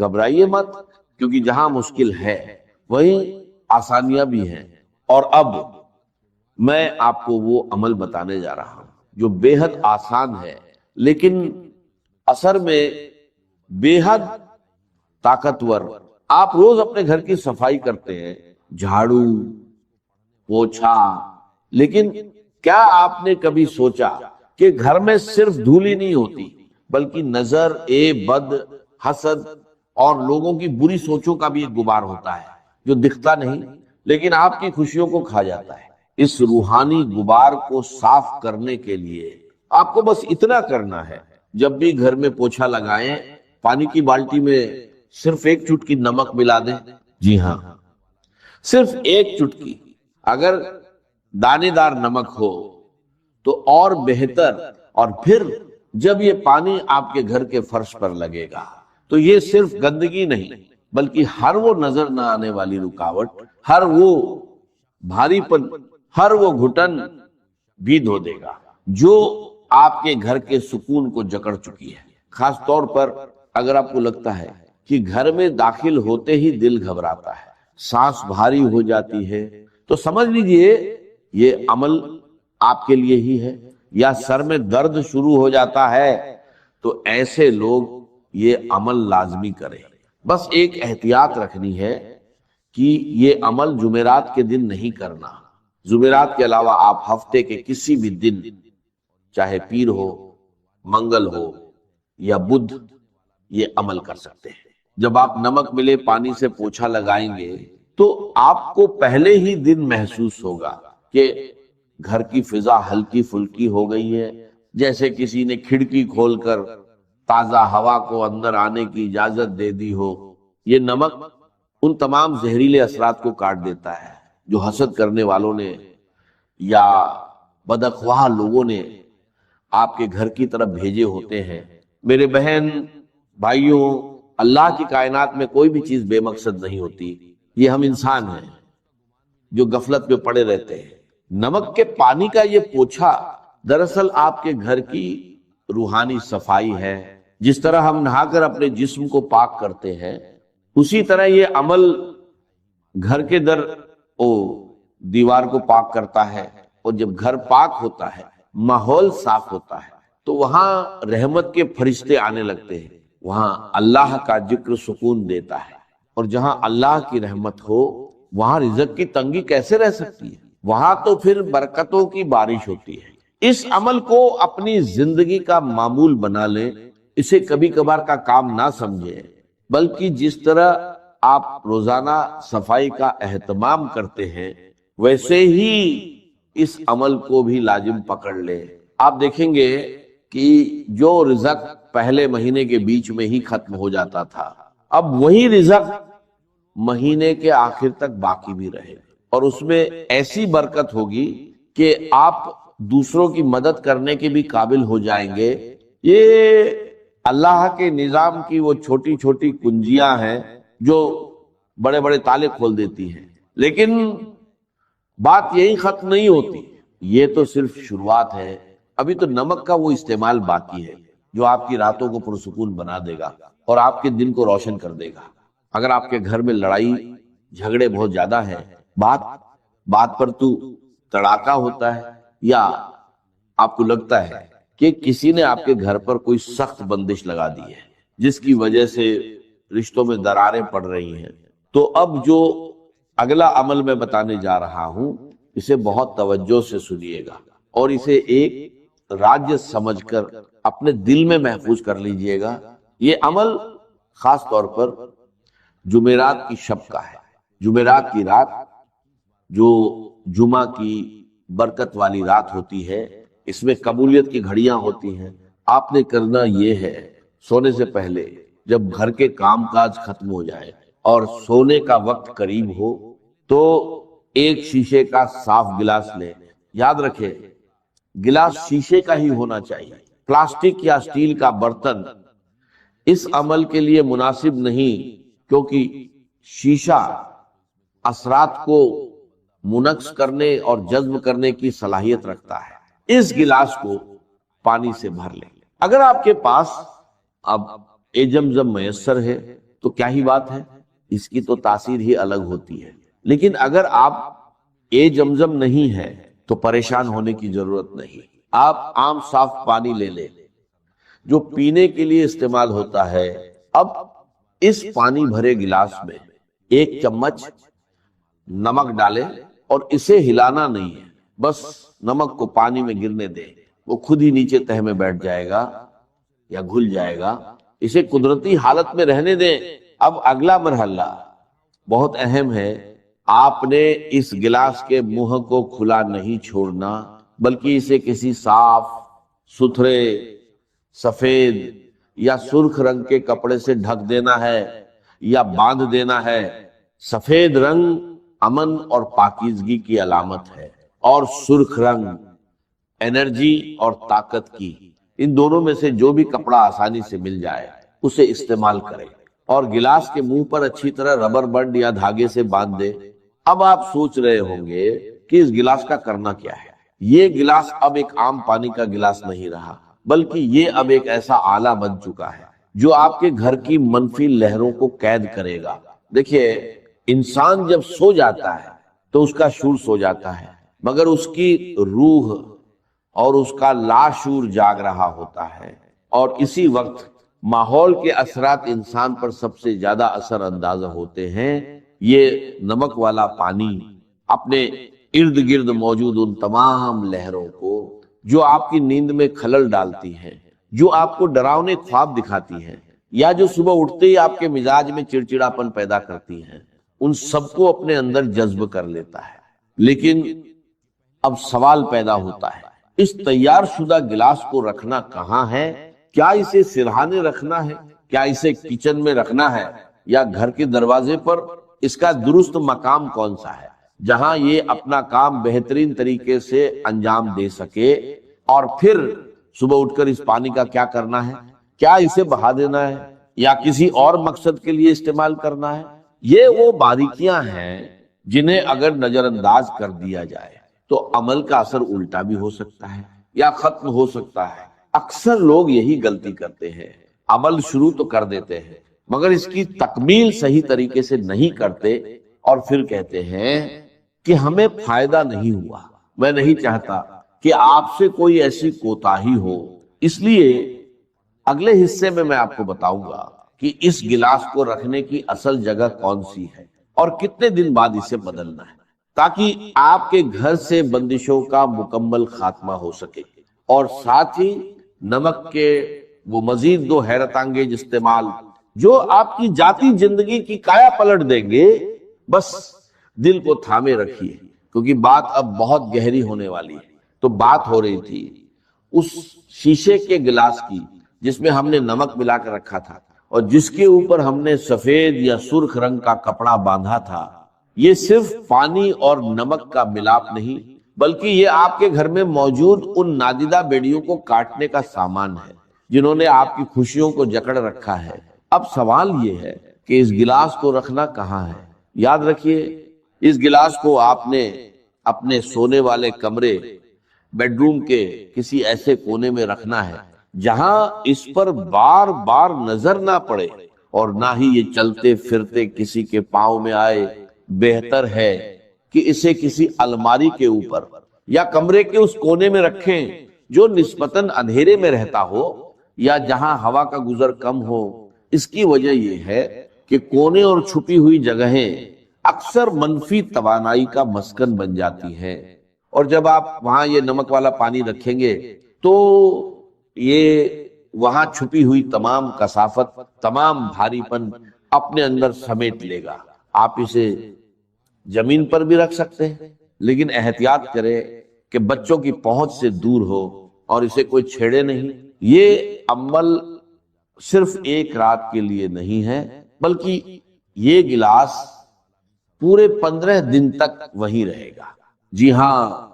گھبرائیے مت، کیونکہ جہاں مشکل ہے وہیں آسانیاں بھی ہیں۔ اور اب میں آپ کو وہ عمل بتانے جا رہا ہوں جو بے حد آسان ہے، لیکن اثر میں بے حد طاقتور۔ آپ روز اپنے گھر کی صفائی کرتے ہیں، جھاڑو، پوچھا، لیکن کیا آپ نے کبھی سوچا کہ گھر میں صرف دھول ہی نہیں ہوتی، بلکہ نظر بد، حسد اور لوگوں کی بری سوچوں کا بھی ایک غبار ہوتا ہے جو دکھتا نہیں لیکن آپ کی خوشیوں کو کھا جاتا ہے۔ اس روحانی غبار کو صاف کرنے کے لیے آپ کو بس اتنا کرنا ہے، جب بھی گھر میں پوچھا لگائیں، پانی کی بالٹی میں صرف ایک چٹکی نمک ملا دیں۔ جی ہاں، صرف ایک چٹکی۔ اگر دانے دار نمک ہو تو اور بہتر۔ اور پھر جب یہ پانی آپ کے گھر کے فرش پر لگے گا تو یہ صرف گندگی نہیں بلکہ ہر وہ نظر نہ آنے والی رکاوٹ، ہر وہ بھاری پن، ہر وہ گھٹن بھی دھو دے گا جو آپ کے گھر کے سکون کو جکڑ چکی ہے۔ خاص طور پر اگر آپ کو لگتا ہے کہ گھر میں داخل ہوتے ہی دل گھبراتا ہے، سانس بھاری ہو جاتی ہے، تو سمجھ لیجئے یہ عمل آپ کے لیے ہی ہے۔ یا سر میں درد شروع ہو جاتا ہے تو ایسے لوگ یہ عمل لازمی کریں۔ بس ایک احتیاط رکھنی ہے کہ یہ عمل جمعرات کے دن نہیں کرنا۔ جمعرات کے علاوہ آپ ہفتے کے کسی بھی دن، چاہے پیر ہو، منگل ہو یا بدھ، یہ عمل کر سکتے ہیں۔ جب آپ نمک ملے پانی سے پوچھا لگائیں گے تو آپ کو پہلے ہی دن محسوس ہوگا کہ گھر کی فضا ہلکی پھلکی ہو گئی ہے، جیسے کسی نے کھڑکی کھول کر تازہ ہوا کو اندر آنے کی اجازت دے دی ہو۔ یہ نمک ان تمام زہریلے اثرات کو کاٹ دیتا ہے جو حسد کرنے والوں نے یا بدخواہ لوگوں نے آپ کے گھر کی طرف بھیجے ہوتے ہیں۔ میرے بہن بھائیوں، اللہ کی کائنات میں کوئی بھی چیز بے مقصد نہیں ہوتی، یہ ہم انسان ہیں جو غفلت میں پڑے رہتے ہیں۔ نمک کے پانی کا یہ پوچھا دراصل آپ کے گھر کی روحانی صفائی ہے۔ جس طرح ہم نہا کر اپنے جسم کو پاک کرتے ہیں، اسی طرح یہ عمل گھر کے دیوار کو پاک کرتا ہے۔ اور جب گھر پاک ہوتا ہے، ماحول صاف ہوتا ہے، تو وہاں رحمت کے فرشتے آنے لگتے ہیں، وہاں اللہ کا ذکر سکون دیتا ہے۔ اور جہاں اللہ کی رحمت ہو وہاں رزق کی تنگی کیسے رہ سکتی ہے؟ وہاں تو پھر برکتوں کی بارش ہوتی ہے۔ اس عمل کو اپنی زندگی کا معمول بنا لیں، اسے کبھی کبھار کا کام نہ سمجھیں، بلکہ جس طرح آپ روزانہ صفائی کا اہتمام کرتے ہیں ویسے ہی اس عمل کو بھی لازم پکڑ لیں۔ آپ دیکھیں گے کہ جو رزق پہلے مہینے کے بیچ میں ہی ختم ہو جاتا تھا، اب وہی رزق مہینے کے آخر تک باقی بھی رہے، اور اس میں ایسی برکت ہوگی کہ آپ دوسروں کی مدد کرنے کے بھی قابل ہو جائیں گے۔ یہ اللہ کے نظام کی وہ چھوٹی چھوٹی کنجیاں ہیں جو بڑے بڑے تالے کھول دیتی ہیں، لیکن بات یہی ختم نہیں ہوتی، یہ تو صرف شروعات ہے۔ ابھی تو نمک کا وہ استعمال باقی ہے جو آپ کی راتوں کو پرسکون بنا دے گا اور آپ کے دن کو روشن کر دے گا۔ اگر آپ کے گھر میں لڑائی جھگڑے بہت زیادہ ہیں، بات پر تو تڑاکا ہوتا ہے، یا آپ کو لگتا ہے کہ کسی نے آپ کے گھر پر کوئی سخت بندش لگا دی ہے جس کی وجہ سے رشتوں میں دراریں پڑ رہی ہیں، تو اب جو اگلا عمل میں بتانے جا رہا ہوں اسے بہت توجہ سے سنیے گا اور اسے ایک راج سمجھ کر اپنے دل میں محفوظ کر لیجئے گا۔ یہ عمل خاص طور پر جمعرات کی شب کا ہے۔ جمعرات کی رات جو جمعہ کی برکت والی رات ہوتی ہے، اس میں قبولیت کی گھڑیاں ہوتی ہیں۔ آپ نے کرنا یہ ہے، سونے سے پہلے جب گھر کے کام کاج ختم ہو جائے اور سونے کا وقت قریب ہو تو ایک شیشے کا صاف گلاس لیں۔ یاد رکھیں گلاس شیشے کا ہی ہونا چاہیے، پلاسٹک یا اسٹیل کا برتن اس عمل کے لیے مناسب نہیں، کیونکہ شیشہ اثرات کو منعکس کرنے اور جذب کرنے کی صلاحیت رکھتا ہے۔ اس گلاس کو پانی سے بھر لیں۔ اگر آپ کے پاس اب زمزم میسر ہے تو کیا ہی بات ہے، اس کی تو تاثیر ہی الگ ہوتی ہے۔ لیکن اگر آپ اے زمزم نہیں ہے تو پریشان ہونے کی ضرورت نہیں۔ آپ عام صاف پانی لے لیں جو پینے کے لیے استعمال ہوتا ہے۔ اب اس پانی بھرے گلاس میں 1 چمچ نمک ڈالیں اور اسے ہلانا نہیں ہے، بس نمک کو پانی میں گرنے دیں، وہ خود ہی نیچے تہہ میں بیٹھ جائے گا یا گھل جائے گا۔ اسے قدرتی حالت میں رہنے دیں۔ اب اگلا مرحلہ بہت اہم ہے، آپ نے اس گلاس کے منہ کو کھلا نہیں چھوڑنا، بلکہ اسے کسی صاف ستھرے سفید یا سرخ رنگ کے کپڑے سے ڈھک دینا ہے یا باندھ دینا ہے۔ سفید رنگ امن اور پاکیزگی کی علامت ہے، اور سرخ رنگ انرجی اور طاقت کی۔ ان دونوں میں سے جو بھی کپڑا آسانی سے مل جائے اسے استعمال کریں، اور گلاس کے منہ پر اچھی طرح ربر بینڈ یا دھاگے سے باندھ دیں۔ اب آپ سوچ رہے ہوں گے کہ اس گلاس کا کرنا کیا ہے۔ یہ گلاس اب ایک عام پانی کا گلاس نہیں رہا، بلکہ یہ اب ایک ایسا آلہ بن چکا ہے جو آپ کے گھر کی منفی لہروں کو قید کرے گا۔ دیکھیے، انسان جب سو جاتا ہے تو اس کا شعور سو جاتا ہے، مگر اس کی روح اور اس کا لاشعور جاگ رہا ہوتا ہے، اور اسی وقت ماحول کے اثرات انسان پر سب سے زیادہ اثر انداز ہوتے ہیں۔ یہ نمک والا پانی اپنے ارد گرد موجود ان تمام لہروں کو جو آپ کی نیند میں خلل ڈالتی ہیں، جو آپ کو ڈراؤنے خواب دکھاتی ہیں، یا جو صبح اٹھتے ہی آپ کے مزاج میں چڑچڑاپن پیدا کرتی ہیں، ان سب کو اپنے اندر جذب کر لیتا ہے۔ لیکن اب سوال پیدا ہوتا ہے، اس تیار شدہ گلاس کو رکھنا کہاں ہے؟ کیا اسے سرہانے رکھنا ہے؟ کیا اسے کچن میں رکھنا ہے؟ یا گھر کے دروازے پر؟ اس کا درست مقام کون سا ہے جہاں یہ اپنا کام بہترین طریقے سے انجام دے سکے؟ اور پھر صبح اٹھ کر اس پانی کا کیا کرنا ہے؟ کیا اسے بہا دینا ہے یا کسی اور مقصد کے لیے استعمال کرنا ہے؟ یہ وہ باریکیاں ہیں جنہیں اگر نظر انداز کر دیا جائے تو عمل کا اثر الٹا بھی ہو سکتا ہے یا ختم ہو سکتا ہے۔ اکثر لوگ یہی غلطی کرتے ہیں، عمل شروع تو کر دیتے ہیں مگر اس کی تکمیل صحیح طریقے سے نہیں کرتے، اور پھر کہتے ہیں کہ ہمیں فائدہ نہیں ہوا۔ میں نہیں چاہتا کہ آپ سے کوئی ایسی کوتاہی ہو، اس لیے اگلے حصے میں آپ کو بتاؤں گا کہ اس گلاس کو رکھنے کی اصل جگہ کون سی ہے اور کتنے دن بعد اسے بدلنا ہے، تاکہ آپ کے گھر سے بندشوں کا مکمل خاتمہ ہو سکے، اور ساتھ ہی نمک کے وہ مزید 2 حیرت انگیز استعمال جو آپ کی ذاتی زندگی کی کایا پلٹ دیں گے۔ بس دل کو تھامے رکھیے، کیونکہ بات اب بہت گہری ہونے والی ہے۔ تو بات ہو رہی تھی اس شیشے کے گلاس کی جس میں ہم نے نمک ملا کر رکھا تھا اور جس کے اوپر ہم نے سفید یا سرخ رنگ کا کپڑا باندھا تھا۔ یہ صرف پانی اور نمک کا ملاپ نہیں، بلکہ یہ آپ کے گھر میں موجود ان نادیدہ بیڑیوں کو کاٹنے کا سامان ہے جنہوں نے آپ کی خوشیوں کو جکڑ رکھا ہے۔ اب سوال یہ ہے کہ اس گلاس کو رکھنا کہاں ہے؟ یاد رکھیے، اس گلاس کو آپ نے اپنے سونے والے کمرے، بیڈ روم کے کسی ایسے کونے میں رکھنا ہے جہاں اس پر بار بار نظر نہ پڑے، اور نہ ہی یہ چلتے پھرتے کسی کے پاؤں میں آئے۔ بہتر ہے کہ اسے کسی الماری کے اوپر یا کمرے کے اس کونے میں رکھیں جو نسبتاً اندھیرے میں رہتا ہو یا جہاں ہوا کا گزر کم ہو۔ اس کی وجہ یہ ہے کہ کونے اور چھپی ہوئی جگہیں اکثر منفی توانائی کا مسکن بن جاتی ہیں، اور جب آپ وہاں یہ نمک والا پانی رکھیں گے تو یہ وہاں چھپی ہوئی تمام کثافت، تمام بھاری پن اپنے اندر سمیٹ لے گا۔ آپ اسے زمین پر بھی رکھ سکتے ہیں، لیکن احتیاط کریں کہ بچوں کی پہنچ سے دور ہو اور اسے کوئی چھیڑے نہیں۔ یہ عمل صرف ایک رات کے لیے نہیں ہے، بلکہ یہ گلاس پورے 15 دن تک وہی رہے گا۔ جی ہاں،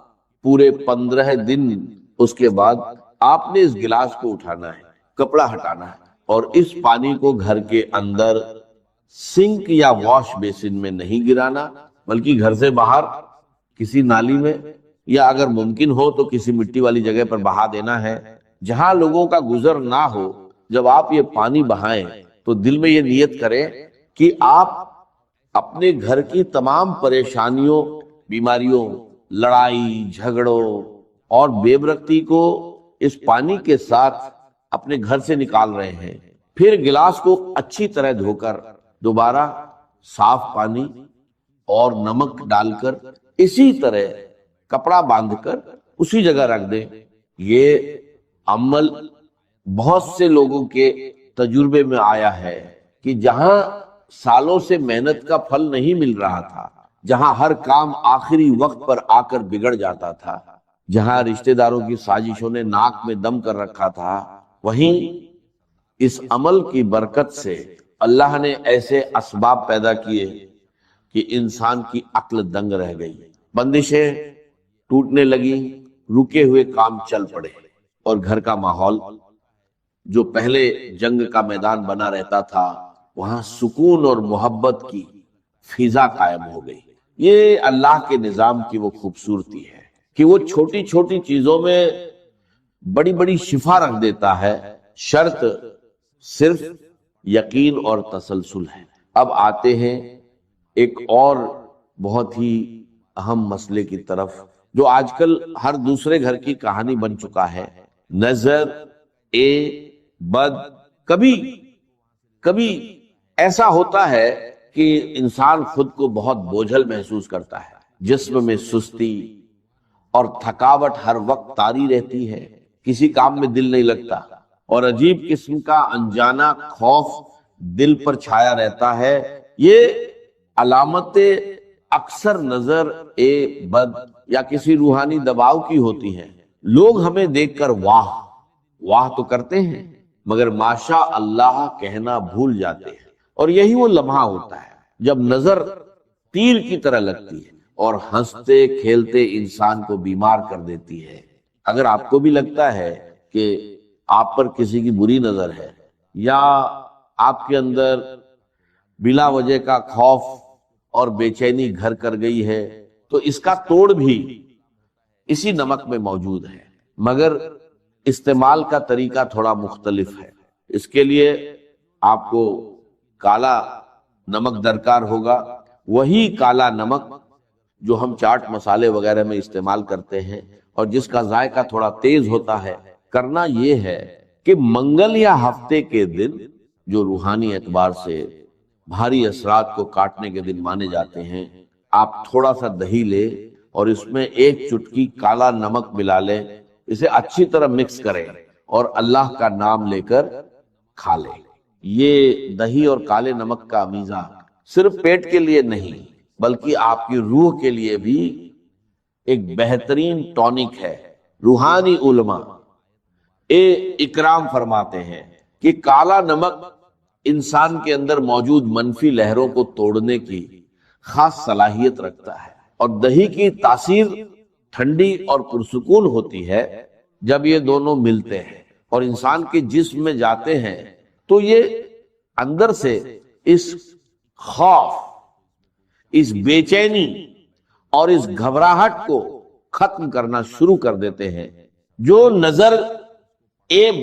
پورے 15 دن۔ اس کے بعد آپ نے اس گلاس کو اٹھانا ہے، کپڑا ہٹانا ہے، اور اس پانی کو گھر کے اندر سنک یا واش بیسن میں نہیں گرانا، بلکہ گھر سے باہر کسی نالی میں، یا اگر ممکن ہو تو کسی مٹی والی جگہ پر بہا دینا ہے جہاں لوگوں کا گزر نہ ہو۔ جب آپ یہ پانی بہائیں تو دل میں یہ نیت کریں کہ آپ اپنے گھر کی تمام پریشانیوں، بیماریوں، لڑائی جھگڑوں اور بے برکتی کو اس پانی کے ساتھ اپنے گھر سے نکال رہے ہیں، پھر گلاس کو اچھی طرح دھو کر دوبارہ صاف پانی اور نمک ڈال کر اسی طرح کپڑا باندھ کر اسی جگہ رکھ دیں۔ یہ عمل بہت سے لوگوں کے تجربے میں آیا ہے کہ جہاں سالوں سے محنت کا پھل نہیں مل رہا تھا، جہاں ہر کام آخری وقت پر آ کر بگڑ جاتا تھا، جہاں رشتہ داروں کی سازشوں نے ناک میں دم کر رکھا تھا، وہیں اس عمل کی برکت سے اللہ نے ایسے اسباب پیدا کیے کہ انسان کی عقل دنگ رہ گئی، بندشیں ٹوٹنے لگی، رکے ہوئے کام چل پڑے، اور گھر کا ماحول جو پہلے جنگ کا میدان بنا رہتا تھا وہاں سکون اور محبت کی فضا قائم ہو گئی۔ یہ اللہ کے نظام کی وہ خوبصورتی ہے کہ وہ چھوٹی چھوٹی چیزوں میں بڑی بڑی شفا رکھ دیتا ہے، شرط صرف یقین اور تسلسل ہے۔ اب آتے ہیں ایک اور بہت ہی اہم مسئلے کی طرف جو آج کل ہر دوسرے گھر کی کہانی بن چکا ہے۔ نظر بد کبھی ایسا ہوتا ہے کہ انسان خود کو بہت بوجھل محسوس کرتا ہے، جسم میں سستی اور تھکاوٹ ہر وقت طاری رہتی ہے، کسی کام میں دل نہیں لگتا، اور عجیب قسم کا انجانا خوف دل پر چھایا رہتا ہے۔ یہ علامت اکثر نظر بد یا کسی روحانی دباؤ کی ہوتی ہیں۔ لوگ ہمیں دیکھ کر واہ واہ تو کرتے ہیں مگر ماشاء اللہ کہنا بھول جاتے ہیں، اور یہی وہ لمحہ ہوتا ہے جب نظر تیر کی طرح لگتی ہے اور ہنستے کھیلتے انسان کو بیمار کر دیتی ہے۔ اگر آپ کو بھی لگتا ہے کہ آپ پر کسی کی بری نظر ہے یا آپ کے اندر بلا وجہ کا خوف اور بے چینی گھر کر گئی ہے تو اس کا توڑ بھی اسی نمک میں موجود ہے، مگر استعمال کا طریقہ تھوڑا مختلف ہے۔ اس کے لیے آپ کو کالا نمک درکار ہوگا، وہی کالا نمک جو ہم چاٹ مسالے وغیرہ میں استعمال کرتے ہیں اور جس کا ذائقہ تھوڑا تیز ہوتا ہے۔ کرنا یہ ہے کہ منگل یا ہفتے کے دن جو روحانی اعتبار سے بھاری اثرات کو کاٹنے کے دن مانے جاتے ہیں، آپ تھوڑا سا دہی لے اور اس میں ایک چٹکی کالا نمک ملا لیں، اسے اچھی طرح مکس کریں اور اللہ کا نام لے کر کھا لیں۔ یہ دہی اور کالے نمک کا امیزہ صرف پیٹ کے لیے نہیں بلکہ آپ کی روح کے لیے بھی ایک بہترین ٹونک ہے۔ روحانی علماء اکرام فرماتے ہیں کہ کالا نمک انسان کے اندر موجود منفی لہروں کو توڑنے کی خاص صلاحیت رکھتا ہے، اور دہی کی تاثیر ٹھنڈی اور پرسکون ہوتی ہے جب یہ دونوں ملتے ہیں اور انسان کے جسم میں جاتے ہیں تو یہ اندر سے اس خوف، اس بے چینی اور اس گھبراہٹ کو ختم کرنا شروع کر دیتے ہیں جو نظر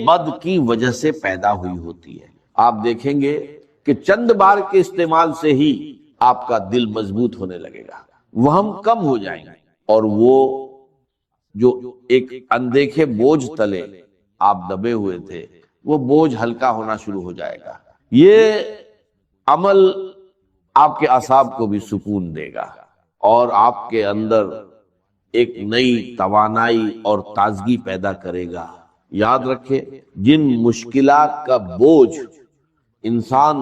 بد کی وجہ سے پیدا ہوئی ہوتی ہے۔ آپ دیکھیں گے کہ چند بار کے استعمال سے ہی آپ کا دل مضبوط ہونے لگے گا، وہم کم ہو جائیں گے، اور وہ جو ایک اندیکھے بوجھ تلے آپ دبے ہوئے تھے وہ بوجھ ہلکا ہونا شروع ہو جائے گا۔ یہ عمل آپ کے اعصاب کو بھی سکون دے گا اور آپ کے اندر ایک نئی توانائی اور تازگی پیدا کرے گا۔ یاد رکھیں، جن مشکلات کا بوجھ انسان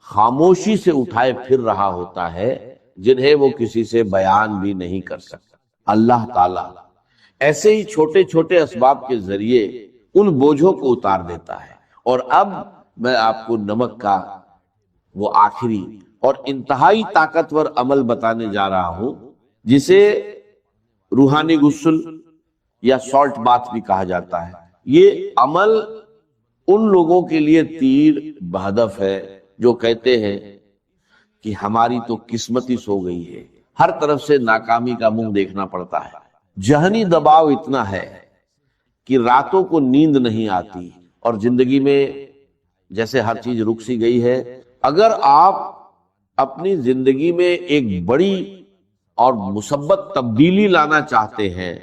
خاموشی سے اٹھائے پھر رہا ہوتا ہے، جنہیں وہ کسی سے بیان بھی نہیں کر سکتا، اللہ تعالیٰ ایسے ہی چھوٹے چھوٹے اسباب کے ذریعے ان بوجھوں کو اتار دیتا ہے۔ اور اب میں آپ کو نمک کا وہ آخری اور انتہائی طاقتور عمل بتانے جا رہا ہوں جسے روحانی غسل یا سالٹ بات بھی کہا جاتا ہے۔ یہ عمل ان لوگوں کے لیے تیر بہدف ہے جو کہتے ہیں کہ ہماری تو قسمت ہی سو گئی ہے، ہر طرف سے ناکامی کا منہ دیکھنا پڑتا ہے، ذہنی دباؤ اتنا ہے کہ راتوں کو نیند نہیں آتی اور زندگی میں جیسے ہر چیز رک سی گئی ہے. اگر آپ اپنی زندگی میں ایک بڑی اور مثبت تبدیلی لانا چاہتے ہیں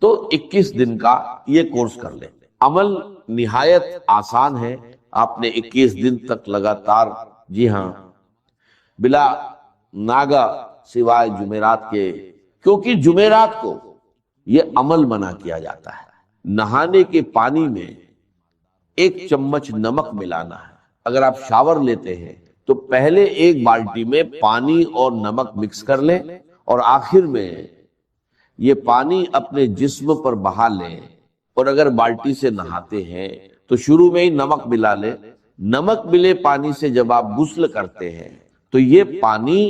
تو 21 دن کا یہ کورس کر لیں. عمل نہایت آسان ہے. آپ نے 21 دن تک لگاتار، جی ہاں، بلا ناگا سوائے جمعرات کے، کیونکہ جمعرات کو یہ عمل منع کیا جاتا ہے. نہانے کے پانی میں 1 چمچ نمک ملانا ہے. اگر آپ شاور لیتے ہیں تو پہلے 1 بالٹی میں پانی اور نمک مکس کر لیں اور آخر میں یہ پانی اپنے جسم پر بہا لیں. اور اگر بالٹی سے نہاتے ہیں تو شروع میں ہی نمک ملا لیں. نمک ملے پانی سے جب آپ غسل کرتے ہیں تو یہ پانی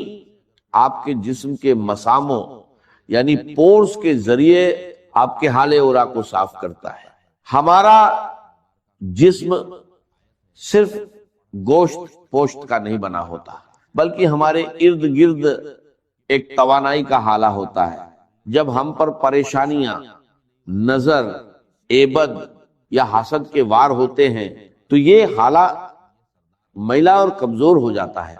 آپ کے جسم کے مساموں یعنی پورز کے ذریعے آپ کے حال اورا کو صاف کرتا ہے. ہمارا جسم صرف گوشت پوشت کا نہیں بنا ہوتا، بلکہ ہمارے ارد گرد ایک توانائی کا حالہ ہوتا ہے. جب ہم پر پریشانیاں، نظر، عیبد یا حسد کے وار ہوتے ہیں تو یہ حالہ میلا اور کمزور ہو جاتا ہے.